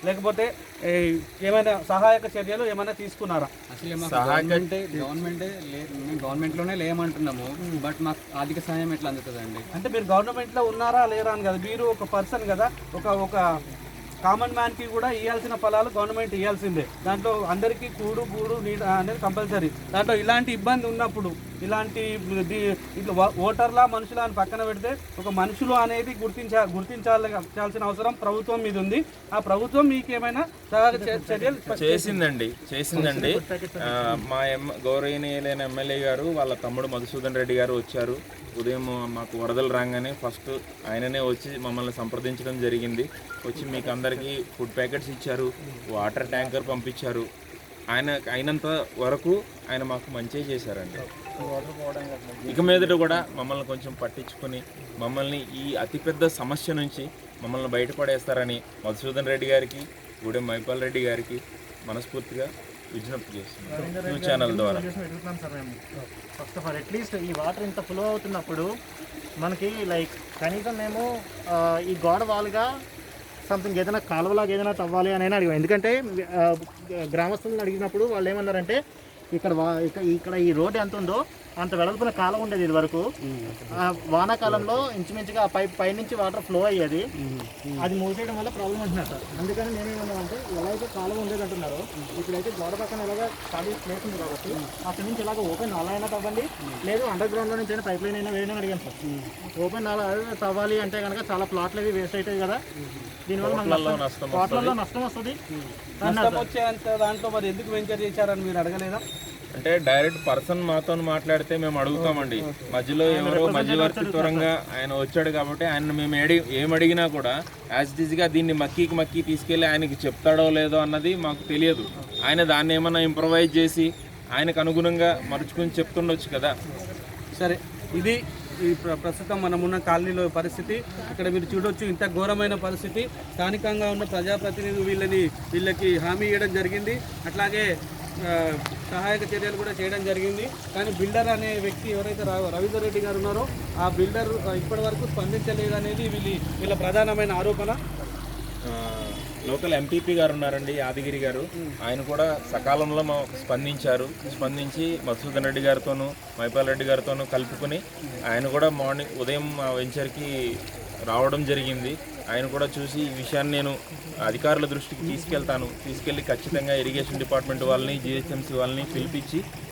లేకపోతే ఏమైనా సహాయక చర్యలు ఏమైనా తీసుకున్నారా? అసలు గవర్నమెంట్లోనే లేమంటున్నాము, బట్ మాకు ఆర్థిక సహాయం ఎట్లా అందుతుందండి? అంటే మీరు గవర్నమెంట్లో ఉన్నారా లేరా అని కదా, మీరు ఒక పర్సన్ కదా, ఒక కామన్ మ్యాన్కి కూడా ఇవ్వాల్సిన ఫలాలు గవర్నమెంట్ ఇవ్వాల్సిందే. దాంట్లో అందరికీ కూడు గూడు నీడ అనేది కంపల్సరీ. దాంట్లో ఇలాంటి ఇబ్బంది ఉన్నప్పుడు ఇలాంటి ఇట్లా ఓటర్లా మనుషులా అని పక్కన పెడితే ఒక మనుషులు అనేది గుర్తించాల్సిన అవసరం ప్రభుత్వం మీద ఉంది. ఆ ప్రభుత్వం మీకు ఏమైనా చర్యలు చేసిందండి. మా గౌరవనీయులైన ఎమ్మెల్యే గారు వాళ్ళ తమ్ముడు మధుసూదన్ రెడ్డి గారు వచ్చారు. ఉదయం మాకు వరదలు రాగానే ఫస్ట్ ఆయననే వచ్చి మమ్మల్ని సంప్రదించడం జరిగింది. వచ్చి మీకు అందరికీ ఫుడ్ ప్యాకెట్స్ ఇచ్చారు, వాటర్ ట్యాంకర్ పంపించారు. ఆయన అయినంత వరకు ఆయన మాకు మంచిగా చేశారండి. ఇక మీదట కూడా మమ్మల్ని కొంచెం పట్టించుకొని మమ్మల్ని ఈ అతిపెద్ద సమస్య నుంచి మమ్మల్ని బయటపడేస్తారని మధుసూదన్ రెడ్డి గారికి, గూడెం మైపాల్ రెడ్డి గారికి మనస్ఫూర్తిగా విజ్ఞప్తి చేస్తున్నాం ఛానల్ ద్వారా. ఫస్ట్ ఆఫ్ ఆల్ అట్లీస్ట్ ఈ వాటర్ ఇంత ఫ్లో అవుతున్నప్పుడు మనకి లైక్ కనీసం మేము ఈ గోడ వాల్గా సంథింగ్ ఏదైనా కాలువలాగా ఏదైనా తవ్వాలి అని అడిగాం. ఎందుకంటే గ్రామస్తులను అడిగినప్పుడు వాళ్ళు ఏమన్నారంటే ఇక్కడ ఈ రోడ్డు ఎంత ఉందో అంత వెడల్పున కాలం ఉండేది ఇది వరకు. వానాకాలంలో ఇంచుమించుగా పైనుంచి వాటర్ ఫ్లో అయ్యేది, అది మూసేయడం వల్ల ప్రాబ్లం అంటున్నారు సార్. అందుకని నేనేమన్నామంటే ఎలా అయితే కాలం ఉండేది అంటున్నారో ఇప్పుడైతే గోడ పక్కన ఎలాగా ఖాళీ ప్లేస్ ఉంది కాబట్టి అక్కడి నుంచి ఇలాగ ఓపెన్ నాలా అయినా తవ్వండి, లేదు అండర్ గ్రౌండ్లో నుంచి అయినా పైప్ లైన్ అయినా వేయడం అడిగాను సార్. ఓపెన్ నాలా తవ్వాలి అంటే కనుక చాలా ప్లాట్లు అవి వేస్ట్ అవుతాయి కదా, దీనివల్ల ప్లాట్లలో నష్టం వస్తుంది. దాంట్లో మరి ఎందుకు వెంచర్ చేశారని మీరు అడగలేదా? అంటే డైరెక్ట్ పర్సన్ మాతో మాట్లాడితే మేము అడుగుతామండి. మధ్యలో ఎవరో మధ్యవర్తి దూరంగా ఆయన వచ్చాడు కాబట్టి ఆయన మేము ఏమడిగినా కూడా యాజ్ ఇట్ ఈజ్గా దీన్ని మక్కి తీసుకెళ్ళి ఆయనకి చెప్తాడో లేదో అన్నది మాకు తెలియదు. ఆయన దాన్ని ఏమన్నా ఇంప్రవైజ్ చేసి ఆయనకు అనుగుణంగా మరుచుకుని చెప్తుండొచ్చు కదా. సరే, ఇది ఈ ప్రస్తుతం మనమున్న కాలనీలో పరిస్థితి. ఇక్కడ మీరు చూడొచ్చు ఇంత ఘోరమైన పరిస్థితి. స్థానికంగా ఉన్న ప్రజాప్రతినిధులు వీళ్ళకి హామీ ఇవ్వడం జరిగింది, అట్లాగే సహాయక చర్యలు కూడా చేయడం జరిగింది. కానీ బిల్డర్ అనే వ్యక్తి ఎవరైతే రవీందర్ రెడ్డి గారు ఉన్నారో ఆ బిల్డర్ ఇప్పటి వరకు స్పందించలేదు అనేది వీళ్ళ ప్రధానమైన ఆరోపణ. లోకల్ ఎంపీపీ గారు ఉన్నారండి, యాదగిరి గారు, ఆయన కూడా సకాలంలో స్పందించి మధుసూదన్ రెడ్డి గారితోనూ మైపాల్ రెడ్డి గారితోనూ కలుపుకొని ఆయన కూడా ఉదయం మా వెంచర్కి రావడం జరిగింది. ఆయన కూడా చూసి ఈ విషయాన్ని నేను అధికారుల దృష్టికి తీసుకెళ్లి ఖచ్చితంగా ఇరిగేషన్ డిపార్ట్మెంట్ వాళ్ళని, జిహెచ్ఎంసీ వాళ్ళని పిలిపించి